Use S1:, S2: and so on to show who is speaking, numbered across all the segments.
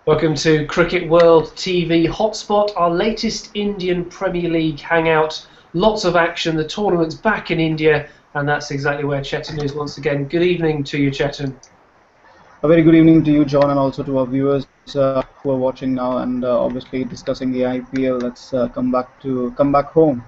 S1: Welcome to Cricket World TV Hotspot, our latest Indian Premier League hangout. Lots of action, the tournament's back in India, and that's exactly where Chetan is once again. Good evening to you, Chetan.
S2: A very good evening to you, John, and also to our viewers who are watching now and obviously discussing the IPL. Let's come back home.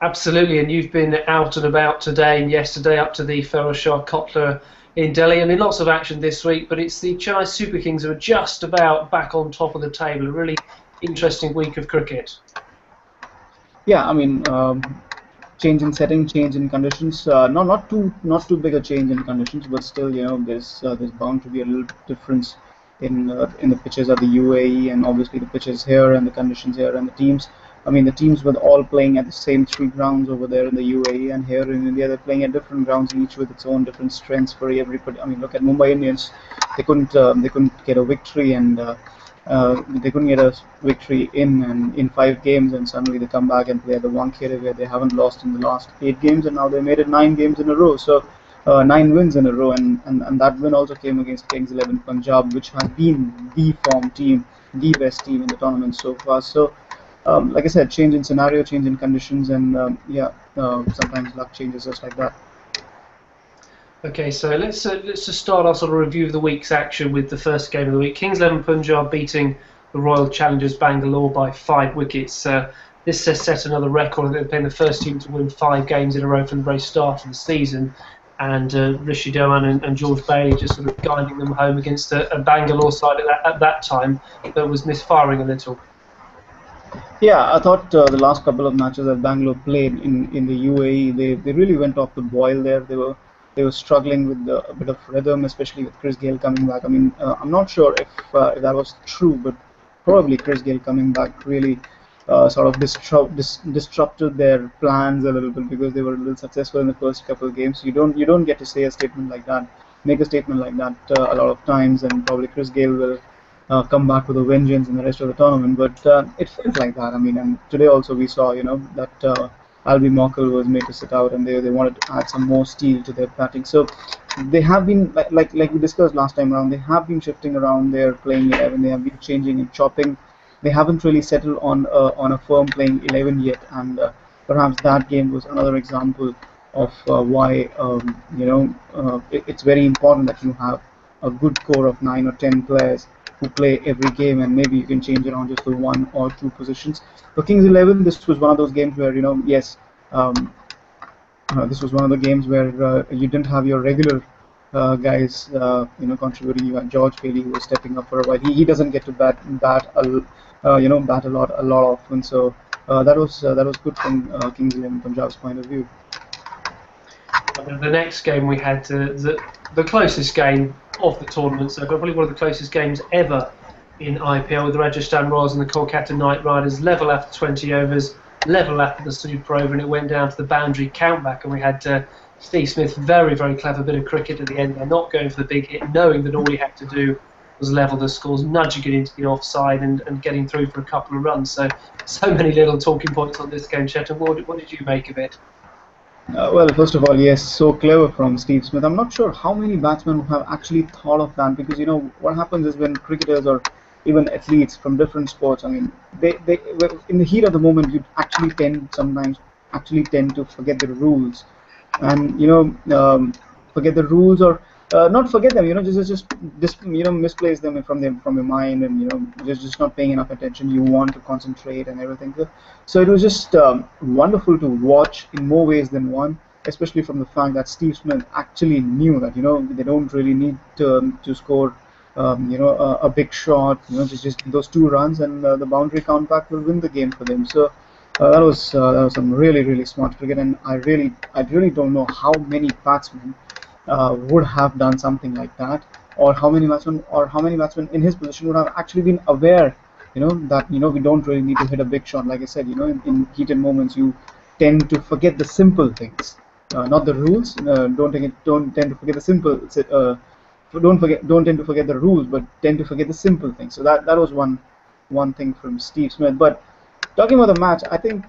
S1: Absolutely, and you've been out and about today and yesterday up to the Ferozshah Kotla in Delhi. I mean, lots of action this week, but it's the Chennai Super Kings who are just about back on top of the table. A really interesting week of cricket.
S2: Yeah, I mean, change in setting, change in conditions. Not too big a change in conditions, but still, there's bound to be a little difference in the pitches at the UAE, and obviously the pitches here and the conditions here and the teams. I mean, the teams were all playing at the same three grounds over there in the UAE, and here in India they're playing at different grounds, each with its own different strengths for everybody. I mean, look at Mumbai Indians; they couldn't get a victory, and they couldn't get a victory in 5 games, and suddenly they come back and play at the Wankhede where they haven't lost in the last 8 games, and now they made it 9 games in a row. So 9 wins in a row, and that win also came against Kings 11 Punjab, which has been the form team, the best team in the tournament so far. So like I said, change in scenario, change in conditions, and sometimes luck changes just like that.
S1: Okay, so let's just start our sort of review of the week's action with the first game of the week. Kings 11 Punjab beating the Royal Challengers Bangalore by 5 wickets. This has set another record. They've been the first team to win 5 games in a row from the very start of the season. And Rishi Dhawan and George Bailey just sort of guiding them home against a Bangalore side at that time that was misfiring a little.
S2: Yeah, I thought the last couple of matches that Bangalore played in the UAE, they really went off the boil there. They were struggling with a bit of rhythm, especially with Chris Gayle coming back. I mean, I'm not sure if that was true, but probably Chris Gayle coming back really sort of disrupted their plans a little bit, because they were a little successful in the first couple of games. You don't get to say a statement like that, make a statement like that a lot of times, and probably Chris Gayle will come back with a vengeance in the rest of the tournament. But it felt like that. I mean, and today also we saw, that Albie Morkel was made to sit out, and they wanted to add some more steel to their batting. So they have been like we discussed last time around. They have been shifting around their playing 11. They have been changing and chopping. They haven't really settled on a firm playing 11 yet, and perhaps that game was another example of why it's very important that you have a good core of 9 or 10 players who play every game, and maybe you can change around just for 1 or 2 positions. For Kings 11, this was one of those games where, yes, um, this was one of the games where you didn't have your regular guys, contributing. You had George Bailey who was stepping up for a while. He doesn't get to bat a lot often. So that was good from Kings 11 Punjab's point of view.
S1: The next game we had the closest game of the tournament, so probably one of the closest games ever in IPL, with the Rajasthan Royals and the Kolkata Knight Riders level after 20 overs, level after the Super Over, and it went down to the boundary countback, and we had Steve Smith, very, very clever bit of cricket at the end. They're not going for the big hit, knowing that all he had to do was level the scores, nudging it into the offside and getting through for a couple of runs. So many little talking points on this game, Chet. What did you make of it?
S2: Well, first of all, yes, so clever from Steve Smith. I'm not sure how many batsmen have actually thought of that, because what happens is when cricketers or even athletes from different sports, I mean, they in the heat of the moment, you actually tend to forget the rules, and forget the rules, or not forget them, just misplace them from your mind, and just not paying enough attention. You want to concentrate and everything. So it was just wonderful to watch in more ways than one, especially from the fact that Steve Smith actually knew that they don't really need to score a big shot, just those 2 runs, and the boundary countback will win the game for them. So that was some really, really smart cricket, and I really don't know how many batsmen would have done something like that, or how many batsmen in his position would have actually been aware, that we don't really need to hit a big shot. Like I said, in heated moments you tend to forget the simple things, not the rules. Don't tend to forget the simple. Don't tend to forget the rules, but tend to forget the simple things. So that was one thing from Steve Smith. But talking about the match, I think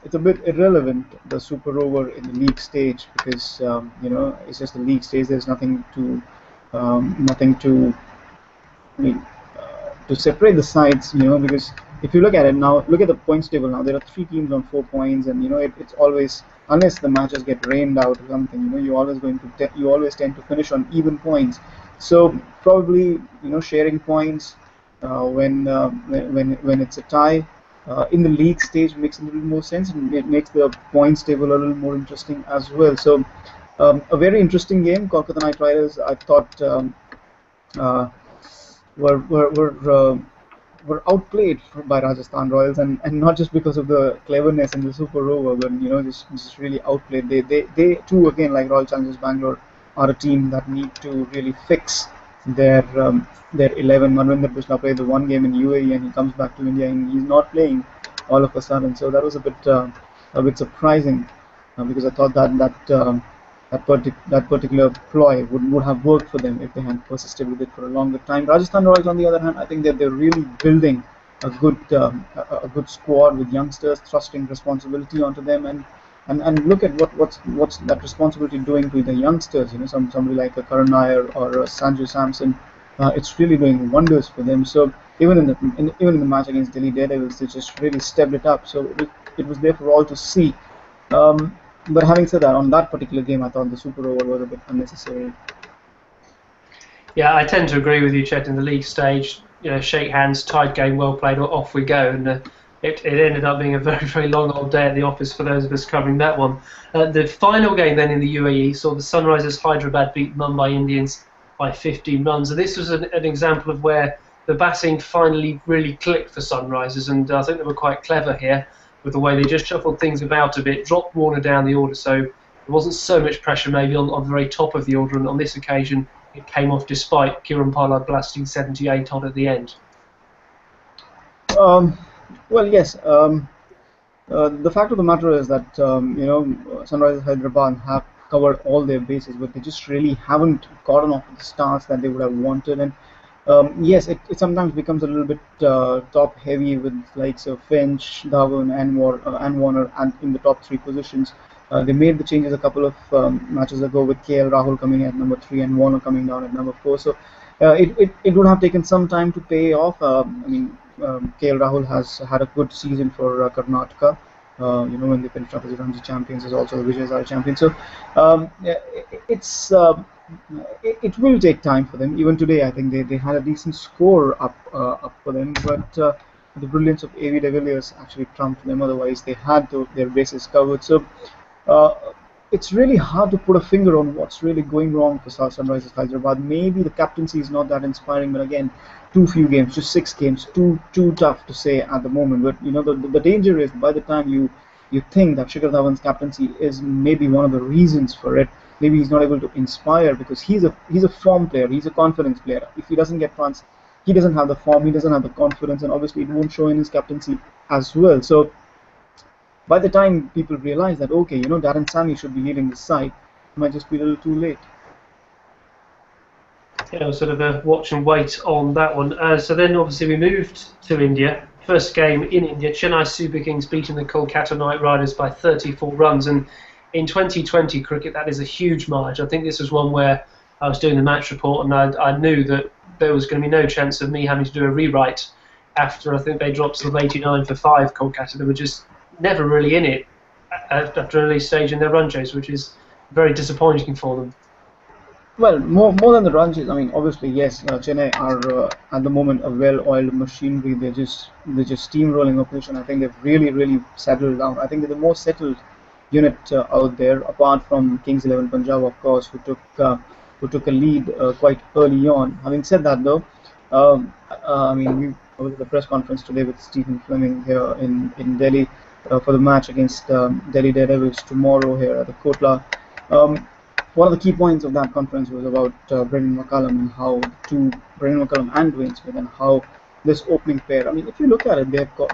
S2: it's a bit irrelevant, the Super Over in the league stage, because it's just the league stage. There's nothing to, I mean, to separate the sides, because if you look at it now, look at the points table now. There are three teams on 4 points, and it's always, unless the matches get rained out or something, you always tend to finish on even points. So probably sharing points when it's a tie in the league stage makes a little more sense, and it makes the points table a little more interesting as well. So a very interesting game. Kolkata Knight Riders, I thought, uh, were were were, uh, were outplayed by Rajasthan Royals, and not just because of the cleverness in the super over, but just really outplayed. They too, again, like Royal Challengers Bangalore, are a team that need to really fix their 11. Manvinder Krishna played the one game in UAE, and he comes back to India and he's not playing all of a sudden. So that was a bit surprising, because I thought that particular ploy would have worked for them if they had persisted with it for a longer time. Rajasthan Royals, on the other hand, I think that they're really building a good squad with youngsters, thrusting responsibility onto them, and look at what's that responsibility doing to the youngsters. Somebody like a Karan Nair or a Sanju Samson, it's really doing wonders for them. So even in the match against Delhi Daredevils, they just really stepped it up. So it was there for all to see. But having said that, on that particular game, I thought the super over was a bit unnecessary.
S1: Yeah, I tend to agree with you, Chet. In the league stage, shake hands, tied game, well played, off we go, and it ended up being a very, very long old day at the office for those of us covering that one. The final game then in the UAE saw the Sunrisers Hyderabad beat Mumbai Indians by 15 runs, and this was an example of where the batting finally really clicked for Sunrisers, and I think they were quite clever here with the way they just shuffled things about a bit, dropped Warner down the order, so there wasn't so much pressure maybe on the very top of the order, and on this occasion it came off despite Kiran Pollard blasting 78 odd at the end.
S2: Well, yes. The fact of the matter is that Sunrisers Hyderabad have covered all their bases, but they just really haven't gotten off the starts that they would have wanted. And yes, it sometimes becomes a little bit top heavy with likes of Finch, Dhawan, and Warner, and in the top three positions. They made the changes a couple of matches ago with KL Rahul coming at number 3 and Warner coming down at number 4. So it would have taken some time to pay off. KL Rahul has had a good season for Karnataka. When they finished up as the Ranji champions, is also the Vijay Hazare champion. So it will take time for them. Even today, I think they had a decent score up for them, but the brilliance of A.V. de Villiers actually trumped them. Otherwise, they had their bases covered. So uh, it's really hard to put a finger on what's really going wrong for Sunrisers Hyderabad. Maybe the captaincy is not that inspiring, but again, too few games, just 6 games, too tough to say at the moment. But the danger is, by the time you think that Shikhar Dhawan's captaincy is maybe one of the reasons for it, maybe he's not able to inspire, because he's a form player, he's a confidence player. If he doesn't get runs, he doesn't have the form, he doesn't have the confidence, and obviously it won't show in his captaincy as well. So by the time people realize that, okay, Darren Sammy should be leading this side, it might just be a little too late.
S1: Yeah, sort of a watch and wait on that one. So then obviously we moved to India. First game in India, Chennai Super Kings beating the Kolkata Knight Riders by 34 runs. And in 2020 cricket, that is a huge margin. I think this was one where I was doing the match report, and I knew that there was going to be no chance of me having to do a rewrite after I think they dropped sort of 89 for 5, Kolkata. They were just never really in it after an early stage in their run chase, which is very disappointing for them.
S2: Well, more than the run chase, I mean, obviously, yes, Chennai are at the moment a well-oiled machinery. They're just steamrolling opposition. I think they've really settled down. I think they're the most settled unit out there, apart from Kings 11 Punjab, of course, who took a lead quite early on. Having said that, though, I mean, we was at the press conference today with Stephen Fleming here in Delhi for the match against Delhi Daredevils tomorrow here at the Kotla. One of the key points of that conference was about Brendan McCullum and how Brendan McCullum and Dwayne Smith, and how this opening pair. I mean, if you look at it, they've got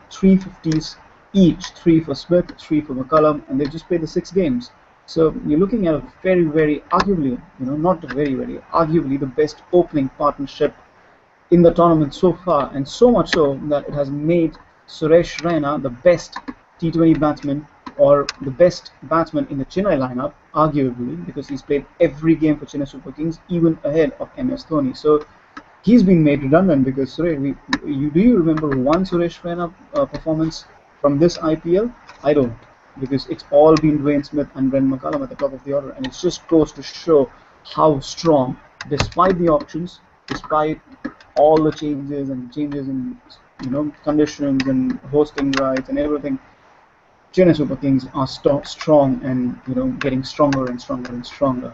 S2: 350s each, 3 for Smith, 3 for McCullum, and they've just played the 6 games. So you're looking at a very arguably, not very, arguably the best opening partnership in the tournament so far, and so much so that it has made Suresh Raina the best T20 batsman, or the best batsman in the Chennai lineup, arguably, because he's played every game for Chennai Super Kings, even ahead of MS Dhoni. So he's been made redundant because do you remember one Suresh Raina performance from this IPL? I don't, because it's all been Dwayne Smith and Bren McCullum at the top of the order, and it just goes to show how strong, despite the options, despite all the changes in conditions and hosting rights and everything, Chennai Super Kings are strong and getting stronger and stronger and stronger.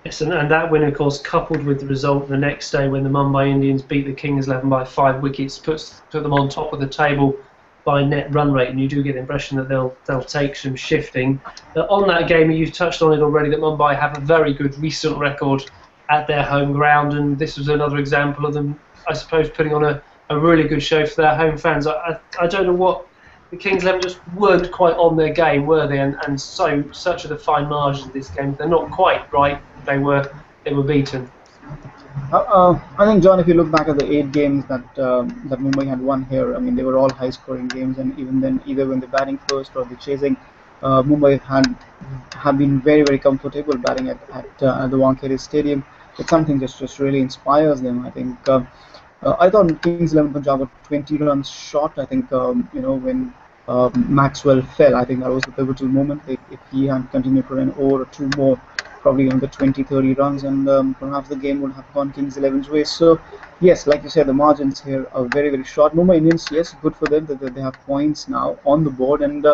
S1: Yes, and that win, of course, coupled with the result the next day when the Mumbai Indians beat the Kings 11 by 5 wickets, put them on top of the table by net run rate, and you do get the impression that they'll take some shifting. On that game, you've touched on it already, that Mumbai have a very good recent record at their home ground, and this was another example of them, I suppose, putting on a really good show for their home fans. I don't know what the Kings 11 just weren't quite on their game, were they? And such a fine margin in this game. They're not quite right. They were beaten.
S2: I think, John, if you look back at the 8 games that Mumbai had won here, I mean, they were all high-scoring games, and even then, either when they're batting first or they're chasing, Mumbai have been very, very comfortable batting at the Wankhede Stadium. It's something just really inspires them. I think. I thought Kings 11 Punjab were 20 runs short. I think when Maxwell fell, I think that was the pivotal moment. If he had continued to run over or 2 more, probably under 20-30 runs, and perhaps the game would have gone Kings 11's way. So yes, like you said, the margins here are very, very short. Mumbai Indians, yes, good for them that they have points now on the board, and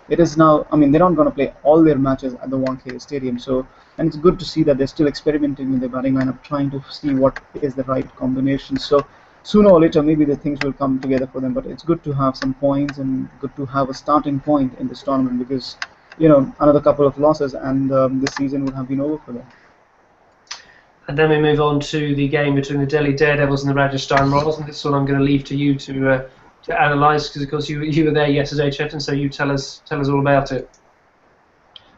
S2: it is now, I mean, they're not going to play all their matches at the Wankhede Stadium, so, and it's good to see that they're still experimenting with their batting lineup, trying to see what is the right combination. So sooner or later, maybe the things will come together for them, but it's good to have some points and good to have a starting point in this tournament, because another couple of losses and this season would have been over for them.
S1: And then we move on to the game between the Delhi Daredevils and the Rajasthan Royals, and this one I'm going to leave to you to analyse, because of course you were there yesterday, Chetan, so you tell us all about it.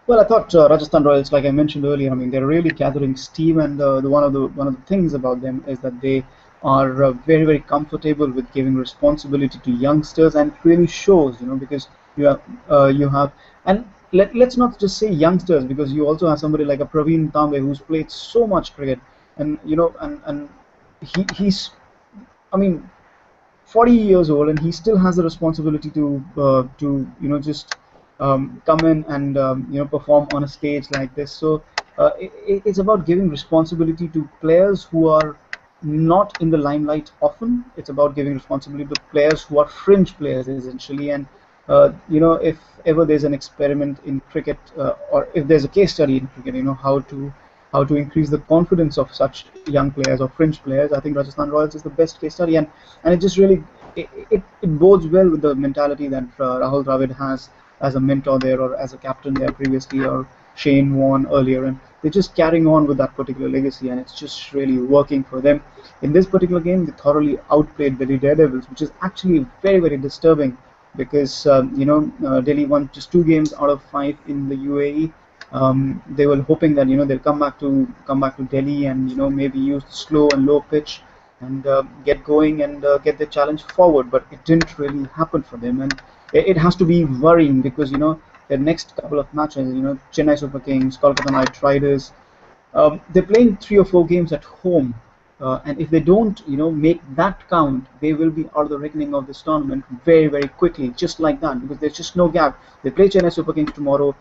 S2: Well, I thought Rajasthan Royals, like I mentioned earlier, I mean, they're really gathering steam, and one of the things about them is that they are very, very comfortable with giving responsibility to youngsters, and it really shows, because you have and let's not just say youngsters, because you also have somebody like a Praveen Tambe who's played so much cricket, and and he's, I mean, 40 years old, and he still has the responsibility to just come in and perform on a stage like this. So it's about giving responsibility to players who are not in the limelight often. It's about giving responsibility to players who are fringe players essentially, and if ever there's an experiment in cricket, or if there's a case study in cricket, how to increase the confidence of such young players or fringe players, I think Rajasthan Royals is the best case study, and it just really it bodes well with the mentality that Rahul Dravid has as a mentor there, or as a captain there previously, or Shane Warne earlier, and they're just carrying on with that particular legacy, and it's just really working for them. In this particular game, they thoroughly outplayed Delhi Daredevils, which is actually very, very disturbing, because Delhi won just 2 games out of 5 in the UAE. They were hoping that they'll come back to Delhi and maybe use the slow and low pitch and get going and get the challenge forward, but it didn't really happen for them, and it has to be worrying, because their next couple of matches, Chennai Super Kings, Kolkata Knight Riders, they're playing 3 or 4 games at home. And if they don't, make that count, they will be out of the reckoning of this tournament very, very quickly, just like that, because there's just no gap. They play Chennai Super Kings tomorrow.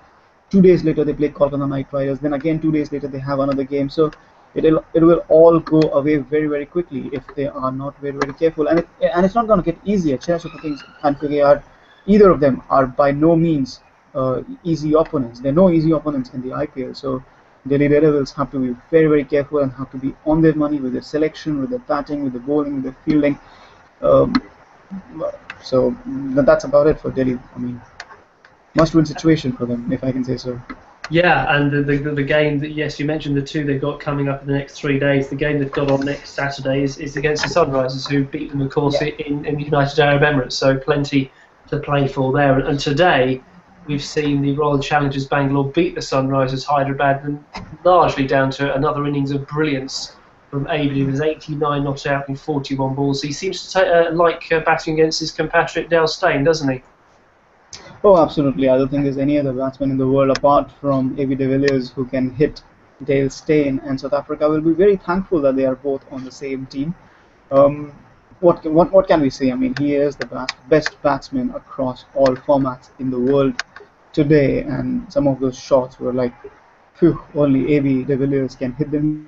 S2: 2 days later, they play Kolkata Knight Riders. Then again, 2 days later, they have another game. So it will all go away very, very quickly if they are not very, very careful. And it's not going to get easier. Chennai Super Kings and KKR, either of them are by no means easy opponents. There are no easy opponents in the IPL. So Delhi Daredevils have to be very, very careful and have to be on their money with their selection, with their batting, with the bowling, with their fielding. So that's about it for Delhi. I mean, must-win situation for them, if I can say so.
S1: Yeah, and the game that, yes, you mentioned the 2 they've got coming up in the next 3 days. The game they've got on next Saturday is against the Sunrisers, who beat them, of course, in the United Arab Emirates. So plenty to play for there. And today, we've seen the Royal Challengers Bangalore beat the Sunrisers Hyderabad, and largely down to another innings of brilliance from Abid. He was 89 not out in 41 balls. He seems to like batting against his compatriot Dale Steyn, doesn't he?
S2: Oh, absolutely. I don't think there's any other batsman in the world apart from A.B. de Villiers who can hit Dale Steyn, and South Africa will be very thankful that they are both on the same team. Um, what can we say? I mean, he is the best batsman across all formats in the world today, and some of those shots were like, phew, only AB de Villiers can hit them.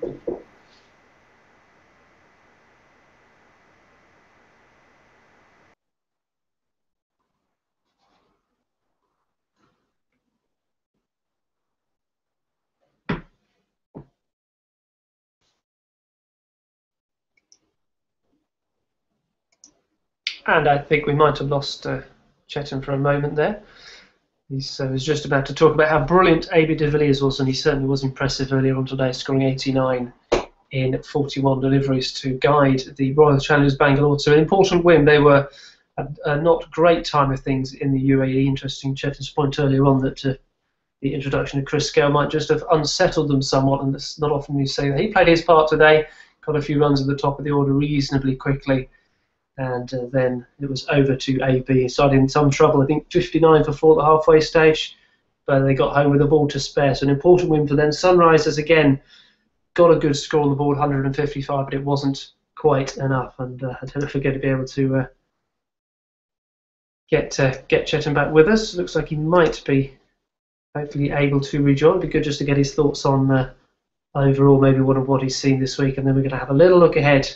S1: And I think we might have lost Chetan for a moment there. He was just about to talk about how brilliant AB de Villiers was, and he certainly was impressive earlier on today, scoring 89 in 41 deliveries to guide the Royal Challengers Bangalore to an important win. They were a not great time of things in the UAE. Interesting, Chetan's point earlier on that the introduction of Chris Gale might just have unsettled them somewhat, and it's not often you say that. He played his part today, got a few runs at the top of the order reasonably quickly, and then it was over to AB. Started in some trouble, I think 59 for 4 at the halfway stage, but they got home with a ball to spare. So an important win for them. Sunrisers again got a good score on the board, 155, but it wasn't quite enough. And I don't forget to be able to get Chetan back with us. Looks like he might be hopefully able to rejoin. It'd be good just to get his thoughts on overall maybe what he's seen this week, and then we're going to have a little look ahead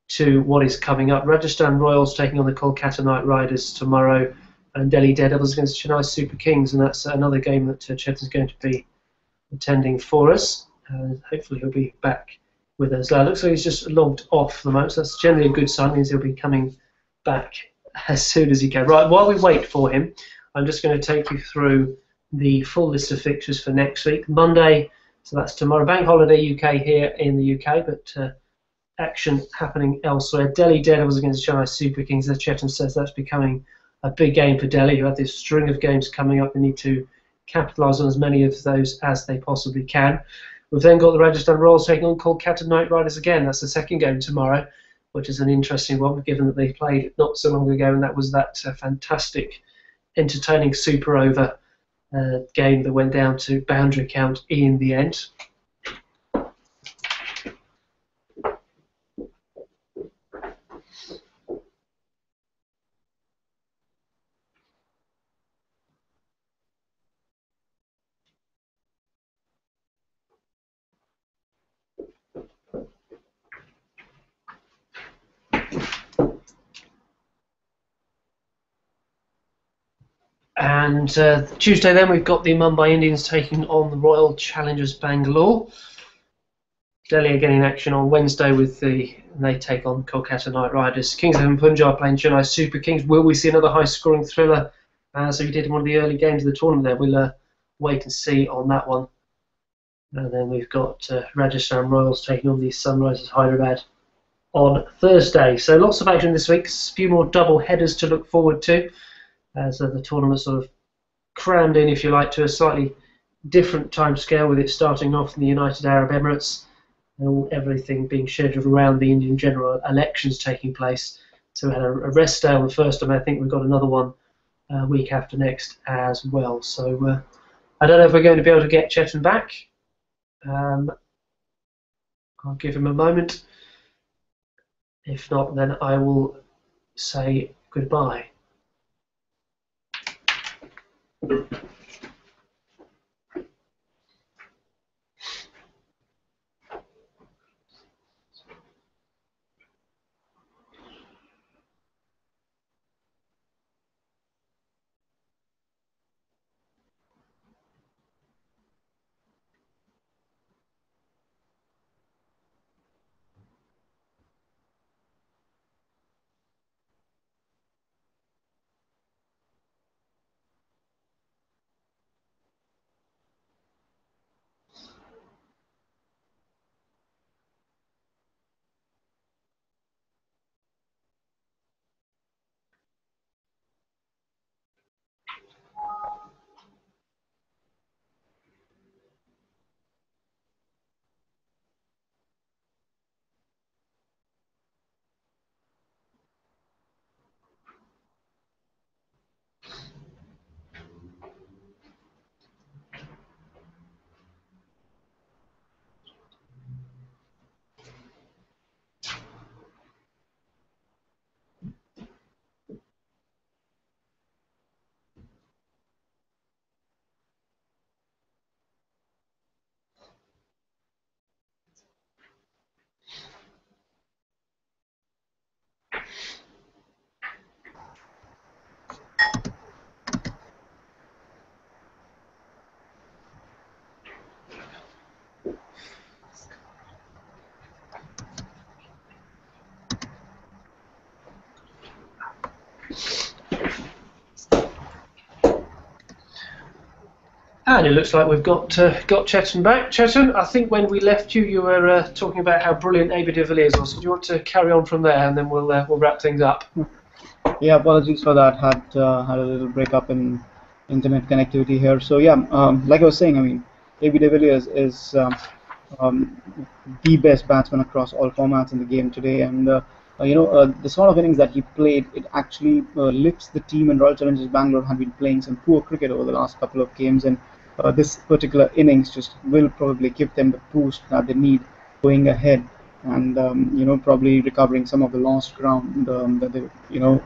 S1: to what is coming up. Rajasthan Royals taking on the Kolkata Knight Riders tomorrow, and Delhi Daredevils against Chennai Super Kings, and that's another game that Chetan's going to be attending for us. Hopefully he'll be back with us. Looks like he's just logged off for the moment, so that's generally a good sign. It means he'll be coming back as soon as he can. Right, while we wait for him, I'm just going to take you through the full list of fixtures for next week. Monday, so that's tomorrow, bank holiday UK here in the UK, but action happening elsewhere. Delhi Daredevils against Chennai Super Kings. As Chetan says, that's becoming a big game for Delhi, who have this string of games coming up. They need to capitalise on as many of those as they possibly can. We've then got the Rajasthan Royals taking on Kolkata Knight Riders again. That's the second game tomorrow, which is an interesting one, given that they played not so long ago, and that was that fantastic, entertaining super over game that went down to boundary count in the end. And Tuesday then we've got the Mumbai Indians taking on the Royal Challengers Bangalore. Delhi are getting action on Wednesday they take on Kolkata Knight Riders. Kings of Punjab playing Chennai Super Kings. Will we see another high-scoring thriller as we did in one of the early games of the tournament there? We'll wait and see on that one. And then we've got Rajasthan Royals taking on the Sunrisers Hyderabad on Thursday. So lots of action this week. A few more double headers to look forward to as the tournament sort of crammed in, if you like, to a slightly different time scale, with it starting off in the United Arab Emirates and everything being scheduled around the Indian general elections taking place. So we had a rest day on the first, and I think we've got another one week after next as well. So I don't know if we're going to be able to get Chetan back. I'll give him a moment. If not, then I will say goodbye. And it looks like we've got Chetan back. Chetan, I think when we left you, you were talking about how brilliant AB de Villiers was. So do you want to carry on from there, and then we'll wrap things up?
S2: Yeah, apologies for that. Had a little breakup in internet connectivity here. So yeah, like I was saying, I mean, AB de Villiers is um, the best batsman across all formats in the game today, and the sort of innings that he played, it actually lifts the team. And Royal Challengers Bangalore have been playing some poor cricket over the last couple of games, and this particular innings just will probably give them the boost that they need going ahead, and probably recovering some of the lost ground that they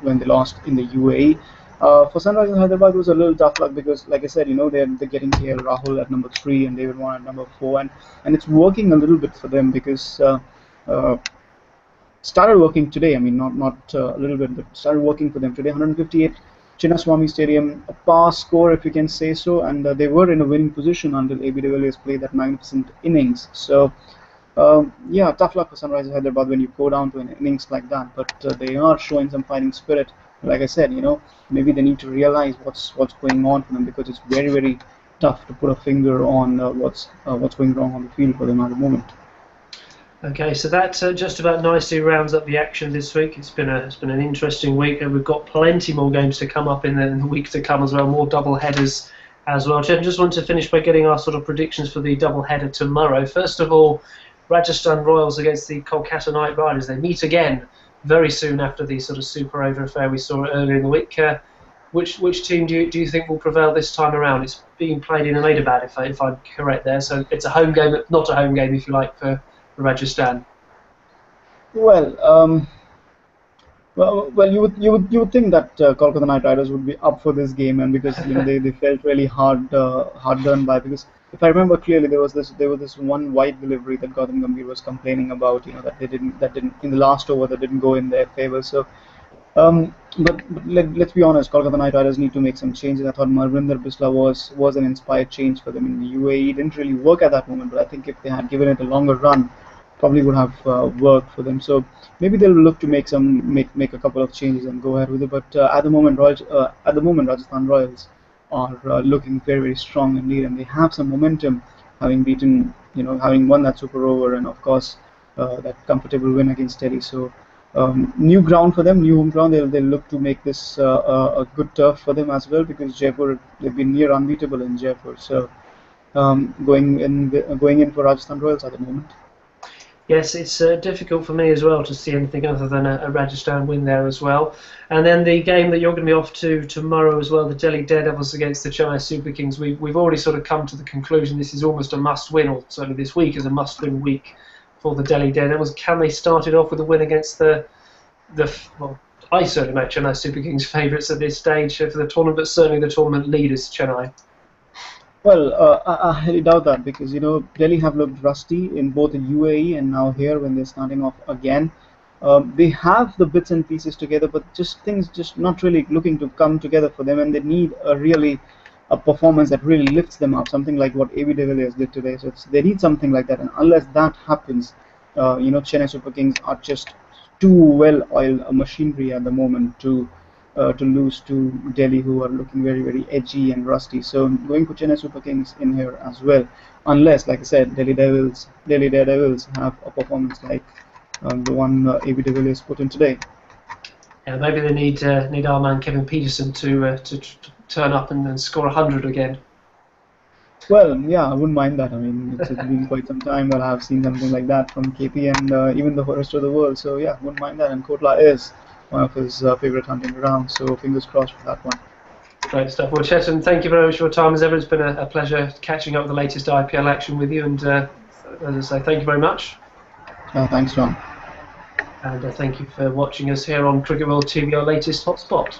S2: when they lost in the UAE. For Sunrisers Hyderabad, it was a little tough luck because, like I said, they're getting KL Rahul at number 3 and David Warner at number 4, and it's working a little bit for them because uh, started working today. I mean, not a little bit, but started working for them today. 158 Chinnaswamy Stadium, a pass score, if you can say so, and they were in a winning position until AB de Villiers played that magnificent innings. So. Yeah, tough luck for Sunrisers Hyderabad when you go down to an innings like that. But they are showing some fighting spirit. Like I said, maybe they need to realize what's going on for them because it's very very tough to put a finger on what's going wrong on the field for them at the moment.
S1: Okay, so that just about nicely rounds up the action this week. It's been an interesting week, and we've got plenty more games to come up in the week to come as well. More double headers as well. Jen, just want to finish by getting our sort of predictions for the double header tomorrow. First of all, Rajasthan Royals against the Kolkata Knight Riders. They meet again very soon after the sort of super over affair we saw earlier in the week. Which team do you think will prevail this time around? It's being played in Ahmedabad, if I'm correct there. So it's a home game, not a home game, if you like, for Rajasthan.
S2: Well, you would think that Kolkata Knight Riders would be up for this game, and because they felt really hard done by, because if I remember clearly there was this one wide delivery that Gautam Gambhir was complaining about, that didn't in the last over, that didn't go in their favor. So but let's be honest, Kolkata Knight Riders need to make some changes. I thought Marvinder Bisla was an inspired change for them in the UAE. It didn't really work at that moment, but I think if they had given it a longer run, probably would have worked for them. So maybe they'll look to make a couple of changes and go ahead with it. But at the moment, Rajasthan Royals are looking very very strong indeed, and they have some momentum, having won that super over, and of course that comfortable win against Delhi. So. New ground for them, new home ground. They'll look to make this a good turf for them as well, because Jaipur, they've been near unbeatable in Jaipur. So going in for Rajasthan Royals at the moment.
S1: Yes, it's difficult for me as well to see anything other than a Rajasthan win there as well. And then the game that you're going to be off to tomorrow as well, the Delhi Daredevils against the Chennai Super Kings. We've already sort of come to the conclusion this is almost a must-win, or certainly this week is a must-win week for the Delhi Daredevils. Can they start it off with a win against well, I certainly make Chennai Super Kings favourites at this stage for the tournament, but certainly the tournament leaders, Chennai.
S2: Well, I highly doubt that, because Delhi have looked rusty in both the UAE and now here when they're starting off again. They have the bits and pieces together, but things just not really looking to come together for them, and they need a performance that really lifts them up, something like what AB de Villiers did today. So they need something like that, and unless that happens, Chennai Super Kings are just too well-oiled a machinery at the moment to lose to Delhi, who are looking very very edgy and rusty. So I'm going for Chennai Super Kings in here as well, unless, like I said, Delhi Daredevils have a performance like the one AB de Villiers put in today.
S1: Yeah, maybe they need our man Kevin Peterson to turn up and score 100 again.
S2: Well, yeah, I wouldn't mind that. I mean, it's been quite some time that I've seen something like that from KP and even the rest of the world. So yeah, wouldn't mind that. And Kotla is one of his favourite hunting grounds. So fingers crossed for that one.
S1: Great stuff. Well, Chetan, thank you very much for your time. As ever, it's been a pleasure catching up with the latest IPL action with you. And as I say, thank you very much.
S2: Thanks, John.
S1: And thank you for watching us here on Cricket World TV, our latest hotspot.